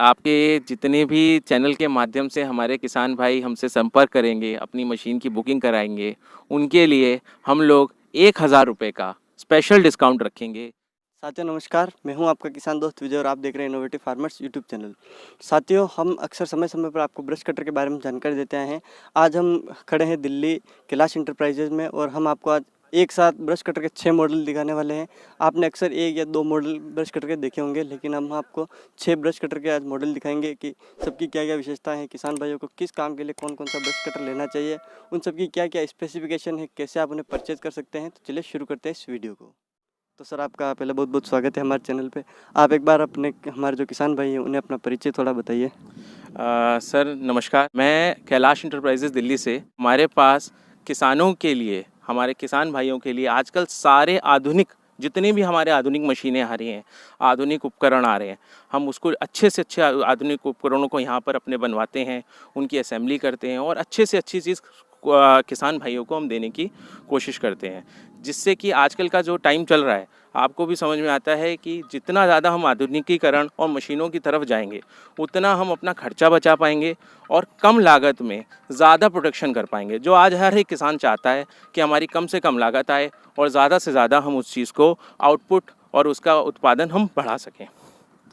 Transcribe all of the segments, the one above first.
आपके जितने भी चैनल के माध्यम से हमारे किसान भाई हमसे संपर्क करेंगे, अपनी मशीन की बुकिंग कराएंगे, उनके लिए हम लोग 1000 रुपये का स्पेशल डिस्काउंट रखेंगे। साथियों नमस्कार, मैं हूं आपका किसान दोस्त विजय और आप देख रहे हैं इनोवेटिव फार्मर्स यूट्यूब चैनल। साथियों, हम अक्सर समय समय पर आपको ब्रश कटर के बारे में जानकारी देते हैं। आज हम खड़े हैं दिल्ली कैलाश इंटरप्राइजेज में और हम आपको आज एक साथ ब्रश कटर के 6 मॉडल दिखाने वाले हैं। आपने अक्सर 1 या 2 मॉडल ब्रश कटर के देखे होंगे, लेकिन हम आपको 6 ब्रश कटर के आज मॉडल दिखाएंगे कि सबकी क्या क्या विशेषताएँ हैं, किसान भाइयों को किस काम के लिए कौन कौन सा ब्रश कटर लेना चाहिए, उन सबकी क्या क्या स्पेसिफिकेशन है, कैसे आप उन्हें परचेज़ कर सकते हैं। तो चलिए शुरू करते हैं इस वीडियो को। तो सर, आपका पहले बहुत बहुत स्वागत है हमारे चैनल पे। आप एक बार अपने हमारे जो किसान भाई हैं उन्हें अपना परिचय थोड़ा बताइए। सर नमस्कार, मैं कैलाश इंटरप्राइजेज़ दिल्ली से। हमारे पास किसानों के लिए, हमारे किसान भाइयों के लिए आजकल सारे आधुनिक, जितनी भी हमारे आधुनिक मशीनें आ रही हैं, आधुनिक उपकरण आ रहे हैं, हम उसको अच्छे से अच्छे आधुनिक उपकरणों को यहाँ पर अपने बनवाते हैं, उनकी असेंबली करते हैं और अच्छे से अच्छी चीज़ किसान भाइयों को हम देने की कोशिश करते हैं, जिससे कि आजकल का जो टाइम चल रहा है आपको भी समझ में आता है कि जितना ज़्यादा हम आधुनिकीकरण और मशीनों की तरफ जाएंगे उतना हम अपना खर्चा बचा पाएंगे और कम लागत में ज़्यादा प्रोडक्शन कर पाएंगे, जो आज हर एक किसान चाहता है कि हमारी कम से कम लागत आए और ज़्यादा से ज़्यादा हम उस चीज़ को आउटपुट और उसका उत्पादन हम बढ़ा सकें।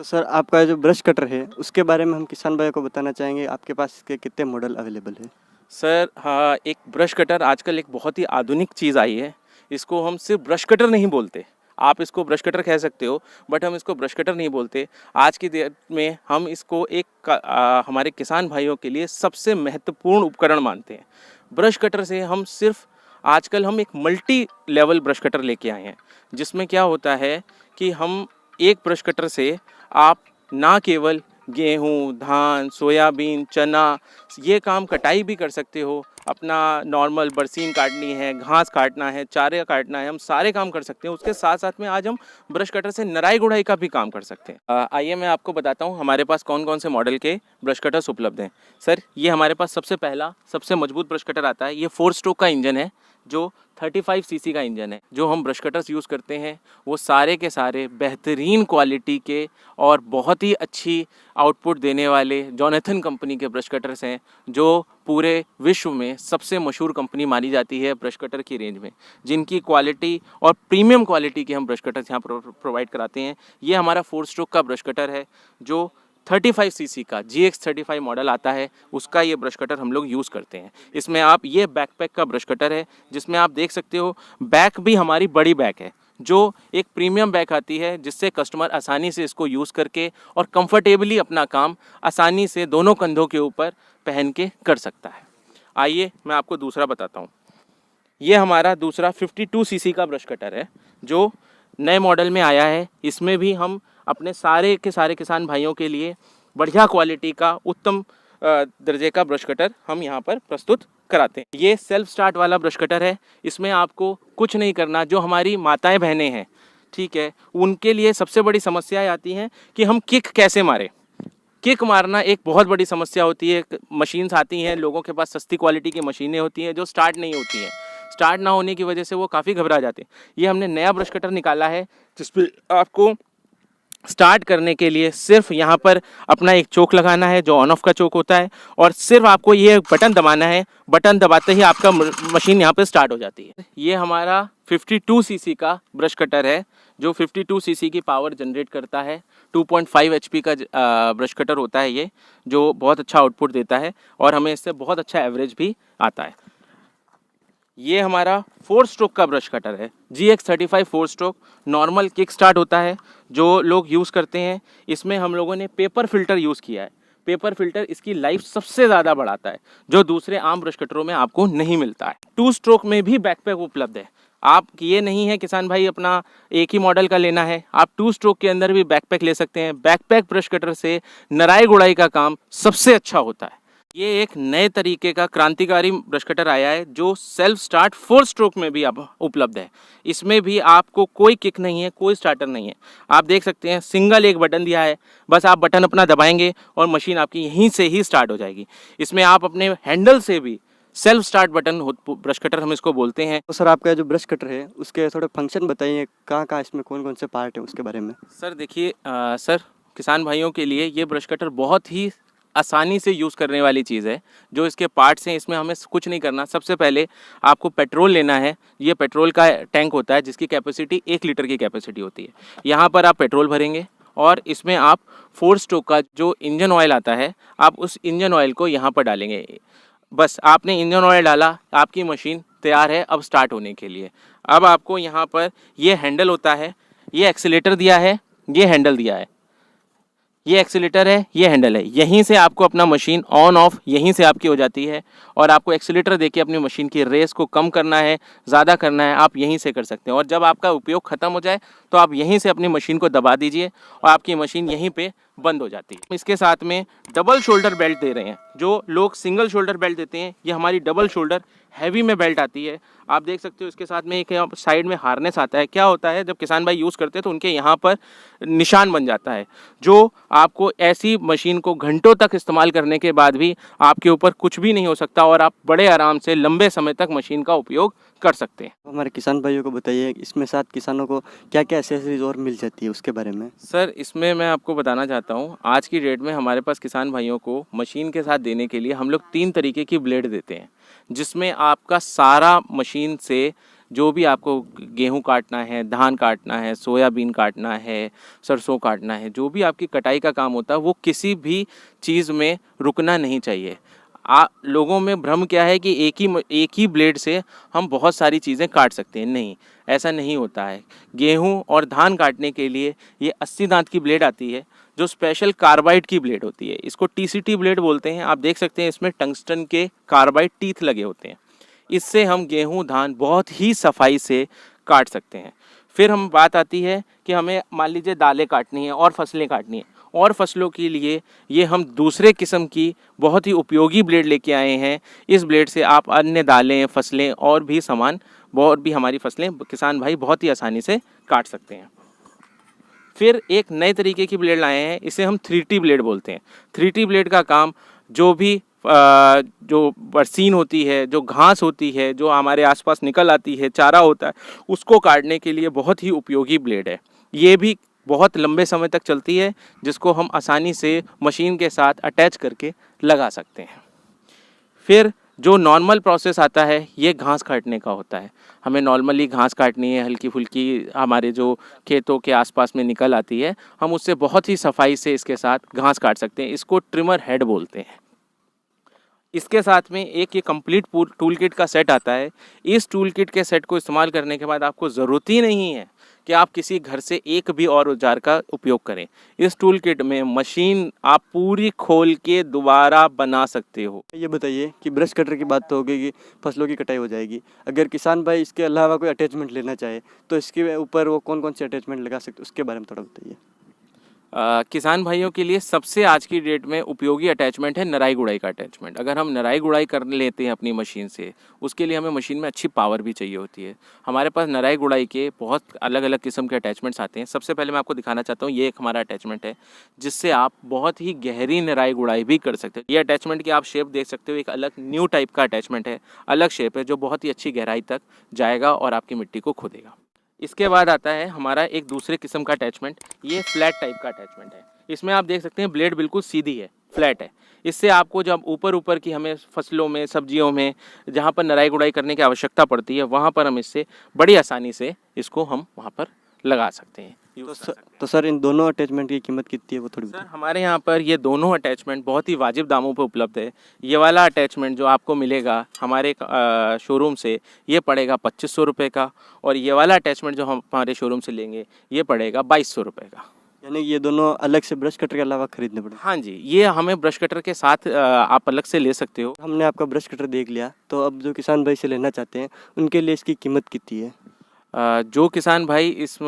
तो सर, आपका जो ब्रश कटर है उसके बारे में हम किसान भाइयों को बताना चाहेंगे। आपके पास इसके कितने मॉडल अवेलेबल है? सर हाँ, एक ब्रश कटर आजकल एक बहुत ही आधुनिक चीज़ आई है। इसको हम सिर्फ ब्रश कटर नहीं बोलते, आप इसको ब्रश कटर कह सकते हो, बट हम इसको ब्रश कटर नहीं बोलते। आज की डेट में हम इसको हमारे किसान भाइयों के लिए सबसे महत्वपूर्ण उपकरण मानते हैं। ब्रश कटर से हम सिर्फ आजकल हम एक मल्टी लेवल ब्रश कटर लेके आए हैं, जिसमें क्या होता है कि हम एक ब्रश कटर से आप ना केवल गेहूँ, धान, सोयाबीन, चना, ये काम कटाई भी कर सकते हो। अपना नॉर्मल बरसीन काटनी है, घास काटना है, चारे काटना है, हम सारे काम कर सकते हैं। उसके साथ साथ में आज हम ब्रश कटर से नराई गुड़ाई का भी काम कर सकते हैं। आइए मैं आपको बताता हूँ हमारे पास कौन कौन से मॉडल के ब्रश कटर्स उपलब्ध हैं। सर, ये हमारे पास सबसे पहला सबसे मजबूत ब्रश कटर आता है। ये 4 स्ट्रोक का इंजन है, जो 35 सीसी का इंजन है। जो हम ब्रश कटर्स यूज़ करते हैं वो सारे के सारे बेहतरीन क्वालिटी के और बहुत ही अच्छी आउटपुट देने वाले जॉनथन कंपनी के ब्रश कटर्स हैं, जो पूरे विश्व में सबसे मशहूर कंपनी मानी जाती है ब्रश कटर की रेंज में, जिनकी क्वालिटी और प्रीमियम क्वालिटी के हम ब्रश कटर्स यहाँ प्रोवाइड कराते हैं। ये हमारा 4 स्ट्रोक का ब्रश कटर है, जो 35 सीसी का GX35 मॉडल आता है, उसका ये ब्रश कटर हम लोग यूज़ करते हैं। इसमें आप, ये बैकपैक का ब्रश कटर है, जिसमें आप देख सकते हो बैक भी हमारी बड़ी बैक है, जो एक प्रीमियम बैक आती है, जिससे कस्टमर आसानी से इसको यूज़ करके और कंफर्टेबली अपना काम आसानी से दोनों कंधों के ऊपर पहन के कर सकता है। आइए मैं आपको दूसरा बताता हूँ। ये हमारा दूसरा 52 सीसी का ब्रश कटर है, जो नए मॉडल में आया है। इसमें भी हम अपने सारे के सारे किसान भाइयों के लिए बढ़िया क्वालिटी का उत्तम दर्जे का ब्रश कटर हम यहाँ पर प्रस्तुत कराते हैं। ये सेल्फ स्टार्ट वाला ब्रश कटर है। इसमें आपको कुछ नहीं करना। जो हमारी माताएं बहनें हैं, ठीक है, उनके लिए सबसे बड़ी समस्याएं आती हैं कि हम किक कैसे मारें। किक मारना एक बहुत बड़ी समस्या होती है। मशीन्स आती हैं, लोगों के पास सस्ती क्वालिटी की मशीनें होती हैं जो स्टार्ट नहीं होती हैं। स्टार्ट ना होने की वजह से वो काफ़ी घबरा जाते हैं। ये हमने नया ब्रश कटर निकाला है, जिसपे आपको स्टार्ट करने के लिए सिर्फ यहाँ पर अपना एक चोक लगाना है, जो ऑन ऑफ का चोक होता है, और सिर्फ आपको ये बटन दबाना है। बटन दबाते ही आपका मशीन यहाँ पे स्टार्ट हो जाती है। ये हमारा 52 सीसी का ब्रश कटर है, जो 52 सीसी की पावर जनरेट करता है। 2.5 HP का ब्रश कटर होता है ये, जो बहुत अच्छा आउटपुट देता है और हमें इससे बहुत अच्छा एवरेज भी आता है। ये हमारा 4 स्ट्रोक का ब्रश कटर है, GX35 4 stroke. Normal kick start होता है, जो लोग यूज़ करते हैं। इसमें हम लोगों ने पेपर फिल्टर यूज़ किया है। पेपर फिल्टर इसकी लाइफ सबसे ज़्यादा बढ़ाता है, जो दूसरे आम ब्रश कटरों में आपको नहीं मिलता है। 2 स्ट्रोक में भी बैकपैक उपलब्ध है। आप, ये नहीं है किसान भाई अपना एक ही मॉडल का लेना है, आप 2 स्ट्रोक के अंदर भी बैकपैक ले सकते हैं। बैकपैक ब्रश कटर से नराई गुड़ाई का काम सबसे अच्छा होता है। ये एक नए तरीके का क्रांतिकारी ब्रश कटर आया है, जो सेल्फ स्टार्ट 4 स्ट्रोक में भी अब उपलब्ध है। इसमें भी आपको कोई किक नहीं है, कोई स्टार्टर नहीं है। आप देख सकते हैं सिंगल एक बटन दिया है, बस आप बटन अपना दबाएंगे और मशीन आपकी यहीं से ही स्टार्ट हो जाएगी। इसमें आप अपने हैंडल से भी self start button brush cutter हम इसको बोलते हैं। तो सर, आपका जो ब्रश कटर है उसके थोड़े फंक्शन बताइए, कहाँ कहाँ इसमें कौन कौन से पार्ट हैं उसके बारे में। सर देखिए, सर किसान भाइयों के लिए ये ब्रश कटर बहुत ही आसानी से यूज़ करने वाली चीज़ है। जो इसके पार्ट्स हैं, इसमें हमें कुछ नहीं करना। सबसे पहले आपको पेट्रोल लेना है। ये पेट्रोल का टैंक होता है जिसकी कैपेसिटी 1 लीटर की कैपेसिटी होती है। यहाँ पर आप पेट्रोल भरेंगे और इसमें आप 4 स्ट्रोक का जो इंजन ऑयल आता है, आप उस इंजन ऑयल को यहाँ पर डालेंगे। बस आपने इंजन ऑयल डाला, आपकी मशीन तैयार है अब स्टार्ट होने के लिए। अब आपको यहाँ पर ये हैंडल होता है, ये एक्सीलेटर दिया है, ये हैंडल दिया है, ये एक्सीलेटर है, ये हैंडल है। यहीं से आपको अपना मशीन ऑन ऑफ यहीं से आपकी हो जाती है और आपको एक्सीलेटर देके अपनी मशीन की रेस को कम करना है, ज़्यादा करना है, आप यहीं से कर सकते हैं। और जब आपका उपयोग ख़त्म हो जाए तो आप यहीं से अपनी मशीन को दबा दीजिए और आपकी मशीन यहीं पे बंद हो जाती है। इसके साथ में डबल शोल्डर बेल्ट दे रहे हैं। जो लोग सिंगल शोल्डर बेल्ट देते हैं, ये हमारी डबल शोल्डर हैवी में बेल्ट आती है। आप देख सकते हो इसके साथ में एक साइड में हार्नेस आता है। क्या होता है, जब किसान भाई यूज़ करते हैं तो उनके यहाँ पर निशान बन जाता है, जो आपको ऐसी मशीन को घंटों तक इस्तेमाल करने के बाद भी आपके ऊपर कुछ भी नहीं हो सकता और आप बड़े आराम से लंबे समय तक मशीन का उपयोग कर सकते हैं। हमारे किसान भाइयों को बताइए इसमें साथ किसानों को क्या क्या एसेसरीज और मिल जाती है उसके बारे में। सर, इसमें मैं आपको बताना चाहता हूँ, आज की डेट में हमारे पास किसान भाइयों को मशीन के साथ देने के लिए हम लोग 3 तरीके की ब्लेड देते हैं, जिसमें आपका सारा मशीन से जो भी आपको गेहूं काटना है, धान काटना है, सोयाबीन काटना है, सरसों काटना है, जो भी आपकी कटाई का काम होता है वो किसी भी चीज़ में रुकना नहीं चाहिए। लोगों में भ्रम क्या है कि एक ही ब्लेड से हम बहुत सारी चीज़ें काट सकते हैं। नहीं, ऐसा नहीं होता है। गेहूं और धान काटने के लिए ये 80 दांत की ब्लेड आती है, जो स्पेशल कार्बाइड की ब्लेड होती है। इसको टीसीटी ब्लेड बोलते हैं। आप देख सकते हैं इसमें टंगस्टन के कार्बाइड टीथ लगे होते हैं। इससे हम गेहूं धान बहुत ही सफाई से काट सकते हैं। फिर हम बात आती है कि हमें मान लीजिए दालें काटनी है और फसलें काटनी है, और फसलों के लिए ये हम दूसरे किस्म की बहुत ही उपयोगी ब्लेड लेके आए हैं। इस ब्लेड से आप अन्य दालें, फसलें और भी सामान, और भी हमारी फसलें किसान भाई बहुत ही आसानी से काट सकते हैं। फिर एक नए तरीके की ब्लेड लाए हैं, इसे हम 3T ब्लेड बोलते हैं। 3T ब्लेड का काम जो भी जो बरसीन होती है, जो घास होती है, जो हमारे आसपास निकल आती है, चारा होता है, उसको काटने के लिए बहुत ही उपयोगी ब्लेड है। ये भी बहुत लंबे समय तक चलती है, जिसको हम आसानी से मशीन के साथ अटैच करके लगा सकते हैं। फिर जो नॉर्मल प्रोसेस आता है, ये घास काटने का होता है। हमें नॉर्मली घास काटनी है, हल्की फुल्की हमारे जो खेतों के आसपास में निकल आती है, हम उससे बहुत ही सफाई से इसके साथ घास काट सकते हैं। इसको ट्रिमर हेड बोलते हैं। इसके साथ में एक ये कंप्लीट टूल किट का सेट आता है। इस टूल किट के सेट को इस्तेमाल करने के बाद आपको ज़रूरत ही नहीं है कि आप किसी घर से एक भी और औजार का उपयोग करें। इस टूल किट में मशीन आप पूरी खोल के दोबारा बना सकते हो। ये बताइए कि ब्रश कटर की बात तो हो गई कि फसलों की कटाई हो जाएगी, अगर किसान भाई इसके अलावा कोई अटैचमेंट लेना चाहे तो इसके ऊपर वो कौन कौन से अटैचमेंट लगा सकते उसके बारे में थोड़ा बताइए। किसान भाइयों के लिए सबसे आज की डेट में उपयोगी अटैचमेंट है नराई गुड़ाई का अटैचमेंट। अगर हम नराई गुड़ाई कर लेते हैं अपनी मशीन से, उसके लिए हमें मशीन में अच्छी पावर भी चाहिए होती है। हमारे पास नराई गुड़ाई के बहुत अलग अलग किस्म के अटैचमेंट्स आते हैं। सबसे पहले मैं आपको दिखाना चाहता हूँ, ये एक हमारा अटैचमेंट है जिससे आप बहुत ही गहरी नराई गुड़ाई भी कर सकते हैं। ये अटैचमेंट की आप शेप देख सकते हो, एक अलग न्यू टाइप का अटैचमेंट है, अलग शेप है, जो बहुत ही अच्छी गहराई तक जाएगा और आपकी मिट्टी को खोदेगा। इसके बाद आता है हमारा एक दूसरे किस्म का अटैचमेंट, ये फ्लैट टाइप का अटैचमेंट है। इसमें आप देख सकते हैं ब्लेड बिल्कुल सीधी है, फ्लैट है। इससे आपको जब ऊपर की हमें फसलों में, सब्जियों में जहाँ पर नराई गुड़ाई करने की आवश्यकता पड़ती है, वहाँ पर हम इससे बड़ी आसानी से इसको हम वहाँ पर लगा सकते हैं। तो सर इन दोनों अटैचमेंट की कीमत कितनी है वो थोड़ी? सर, हमारे यहाँ पर ये दोनों अटैचमेंट बहुत ही वाजिब दामों पर उपलब्ध है। ये वाला अटैचमेंट जो आपको मिलेगा हमारे शोरूम से, ये पड़ेगा 2500 रुपये का, और ये वाला अटैचमेंट जो हम हमारे शोरूम से लेंगे ये पड़ेगा 2200 रुपये का। यानी ये दोनों अलग से ब्रश कटर के अलावा खरीदने पड़ेंगे? हाँ जी, ये हमें ब्रश कटर के साथ आप अलग से ले सकते हो। हमने आपका ब्रश कटर देख लिया, तो अब जो किसान भाई से लेना चाहते हैं उनके लिए इसकी कीमत कितनी है? जो किसान भाई इस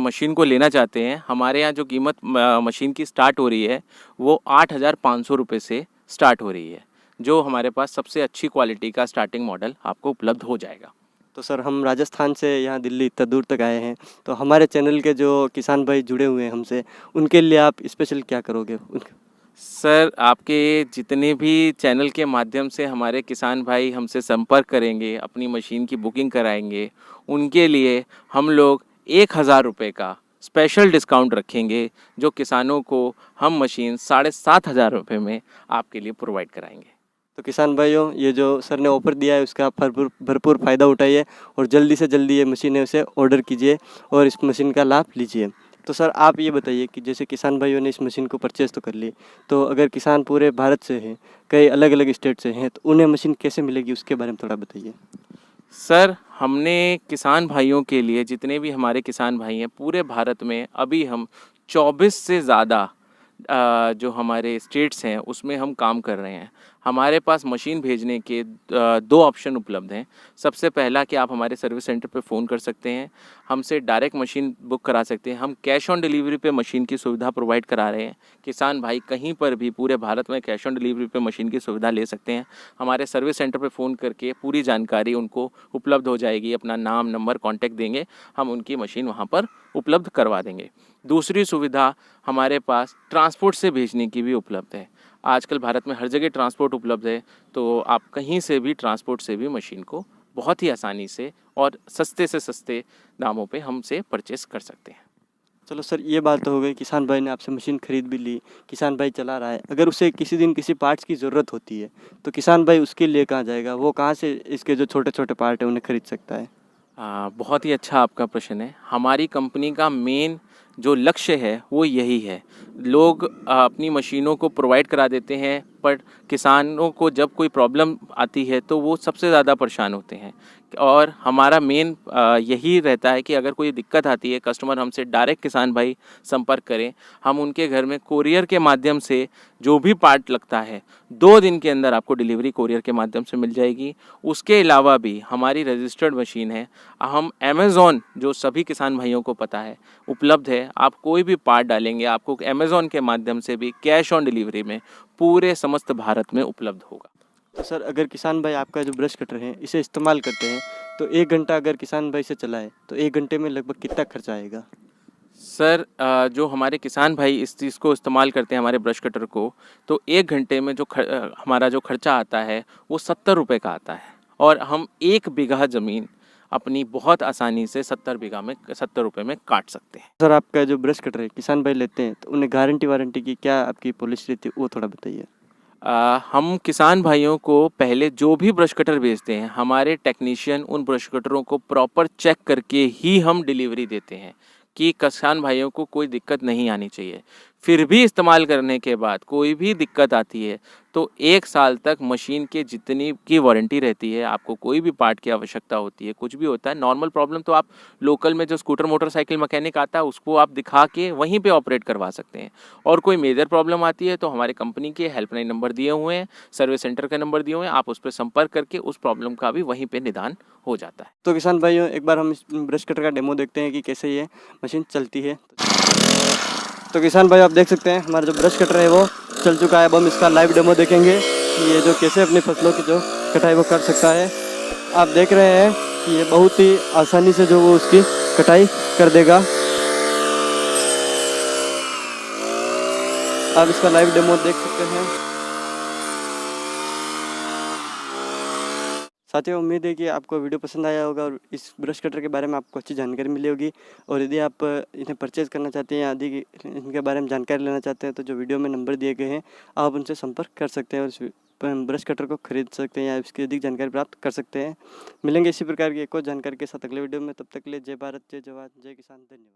मशीन को लेना चाहते हैं, हमारे यहाँ जो कीमत मशीन की स्टार्ट हो रही है वो 8500 रुपये से स्टार्ट हो रही है, जो हमारे पास सबसे अच्छी क्वालिटी का स्टार्टिंग मॉडल आपको उपलब्ध हो जाएगा। तो सर हम राजस्थान से यहाँ दिल्ली इतना दूर तक आए हैं, तो हमारे चैनल के जो किसान भाई जुड़े हुए हैं हमसे, उनके लिए आप स्पेशल क्या करोगे? सर, आपके जितने भी चैनल के माध्यम से हमारे किसान भाई हमसे संपर्क करेंगे, अपनी मशीन की बुकिंग कराएंगे, उनके लिए हम लोग 1000 रुपये का स्पेशल डिस्काउंट रखेंगे, जो किसानों को हम मशीन 7,500 रुपये में आपके लिए प्रोवाइड कराएंगे। तो किसान भाइयों, ये जो सर ने ऑफ़र दिया है उसका आप भरपूर भरपूर फ़ायदा उठाइए और जल्दी से जल्दी ये मशीन है उसे ऑर्डर कीजिए और इस मशीन का लाभ लीजिए। तो सर आप ये बताइए कि जैसे किसान भाइयों ने इस मशीन को परचेज़ तो कर ली, तो अगर किसान पूरे भारत से हैं, कई अलग अलग स्टेट से हैं, तो उन्हें मशीन कैसे मिलेगी उसके बारे में थोड़ा बताइए। सर, हमने किसान भाइयों के लिए, जितने भी हमारे किसान भाई हैं पूरे भारत में, अभी हम 24 से ज़्यादा जो हमारे स्टेट्स हैं उसमें हम काम कर रहे हैं। हमारे पास मशीन भेजने के 2 ऑप्शन उपलब्ध हैं। सबसे पहला कि आप हमारे सर्विस सेंटर पे फ़ोन कर सकते हैं, हमसे डायरेक्ट मशीन बुक करा सकते हैं। हम कैश ऑन डिलीवरी पे मशीन की सुविधा प्रोवाइड करा रहे हैं। किसान भाई कहीं पर भी पूरे भारत में कैश ऑन डिलीवरी पे मशीन की सुविधा ले सकते हैं। हमारे सर्विस सेंटर पे फ़ोन करके पूरी जानकारी उनको उपलब्ध हो जाएगी। अपना नाम, नंबर, कॉन्टैक्ट देंगे, हम उनकी मशीन वहाँ पर उपलब्ध करवा देंगे। दूसरी सुविधा हमारे पास ट्रांसपोर्ट से भेजने की भी उपलब्ध है। आजकल भारत में हर जगह ट्रांसपोर्ट उपलब्ध है, तो आप कहीं से भी ट्रांसपोर्ट से भी मशीन को बहुत ही आसानी से और सस्ते से सस्ते दामों पे हमसे परचेस कर सकते हैं। चलो सर, ये बात तो हो गई, किसान भाई ने आपसे मशीन खरीद भी ली, किसान भाई चला रहा है। अगर उसे किसी दिन किसी पार्ट्स की ज़रूरत होती है तो किसान भाई उसके लिए कहाँ जाएगा? वो कहाँ से इसके जो छोटे छोटे पार्ट हैं उन्हें खरीद सकता है? बहुत ही अच्छा आपका प्रश्न है। हमारी कंपनी का मेन जो लक्ष्य है वो यही है। लोग अपनी मशीनों को प्रोवाइड करा देते हैं, पर किसानों को जब कोई प्रॉब्लम आती है तो वो सबसे ज़्यादा परेशान होते हैं। और हमारा मेन यही रहता है कि अगर कोई दिक्कत आती है, कस्टमर हमसे डायरेक्ट किसान भाई संपर्क करें, हम उनके घर में कोरियर के माध्यम से जो भी पार्ट लगता है 2 दिन के अंदर आपको डिलीवरी कोरियर के माध्यम से मिल जाएगी। उसके अलावा भी हमारी रजिस्टर्ड मशीन है, हम अमेज़ॉन, जो सभी किसान भाइयों को पता है, उपलब्ध है। आप कोई भी पार्ट डालेंगे, आपको अमेज़ॉन के माध्यम से भी कैश ऑन डिलीवरी में पूरे समस्त भारत में उपलब्ध होगा। तो सर, अगर किसान भाई आपका जो ब्रश कटर है इसे इस्तेमाल करते हैं तो 1 घंटा अगर किसान भाई से चलाए तो 1 घंटे में लगभग कितना खर्चा आएगा? सर, जो हमारे किसान भाई इस चीज़ को इस्तेमाल करते हैं, हमारे ब्रश कटर को, तो 1 घंटे में जो हमारा जो खर्चा आता है वो 70 रुपये का आता है। और हम 1 बीघा ज़मीन अपनी बहुत आसानी से 70 बीघा में 70 रुपये में काट सकते हैं। सर, आपका जो ब्रश कटर है किसान भाई लेते हैं तो उन्हें गारंटी वारंटी की क्या आपकी पॉलिसी रहती है, वो थोड़ा बताइए। हम किसान भाइयों को पहले जो भी ब्रश कटर भेजते हैं, हमारे टेक्नीशियन उन ब्रश कटरों को प्रॉपर चेक करके ही हम डिलीवरी देते हैं कि किसान भाइयों को कोई दिक्कत नहीं आनी चाहिए। फिर भी इस्तेमाल करने के बाद कोई भी दिक्कत आती है तो 1 साल तक मशीन के जितनी की वारंटी रहती है। आपको कोई भी पार्ट की आवश्यकता होती है, कुछ भी होता है, नॉर्मल प्रॉब्लम, तो आप लोकल में जो स्कूटर मोटरसाइकिल मैकेनिक आता है उसको आप दिखा के वहीं पे ऑपरेट करवा सकते हैं। और कोई मेजर प्रॉब्लम आती है तो हमारे कंपनी के हेल्पलाइन नंबर दिए हुए हैं, सर्विस सेंटर का नंबर दिए हुए हैं, आप उस पर संपर्क करके उस प्रॉब्लम का भी वहीं पे निदान हो जाता है। तो किसान भाइयों, एक बार हम इस ब्रश कटर का डेमो देखते हैं कि कैसे ये मशीन चलती है। तो किसान भाई, आप देख सकते हैं हमारा जो ब्रश कटर है वो चल चुका है। अब हम इसका लाइव डेमो देखेंगे कि ये जो कैसे अपनी फसलों की जो कटाई वो कर सकता है। आप देख रहे हैं कि ये बहुत ही आसानी से जो वो उसकी कटाई कर देगा। आप इसका लाइव डेमो देख सकते हैं। साथियों, उम्मीद है कि आपको वीडियो पसंद आया होगा और इस ब्रश कटर के बारे में आपको अच्छी जानकारी मिली होगी। और यदि आप इन्हें परचेज़ करना चाहते हैं या यदि इनके बारे में जानकारी लेना चाहते हैं तो जो वीडियो में नंबर दिए गए हैं आप उनसे संपर्क कर सकते हैं और इस ब्रश कटर को खरीद सकते हैं या इसकी अधिक जानकारी प्राप्त कर सकते हैं। मिलेंगे इसी प्रकार की एक और जानकारी के साथ अगले वीडियो में। तब तक के लिए जय भारत, जय जवान, जय किसान, धन्यवाद।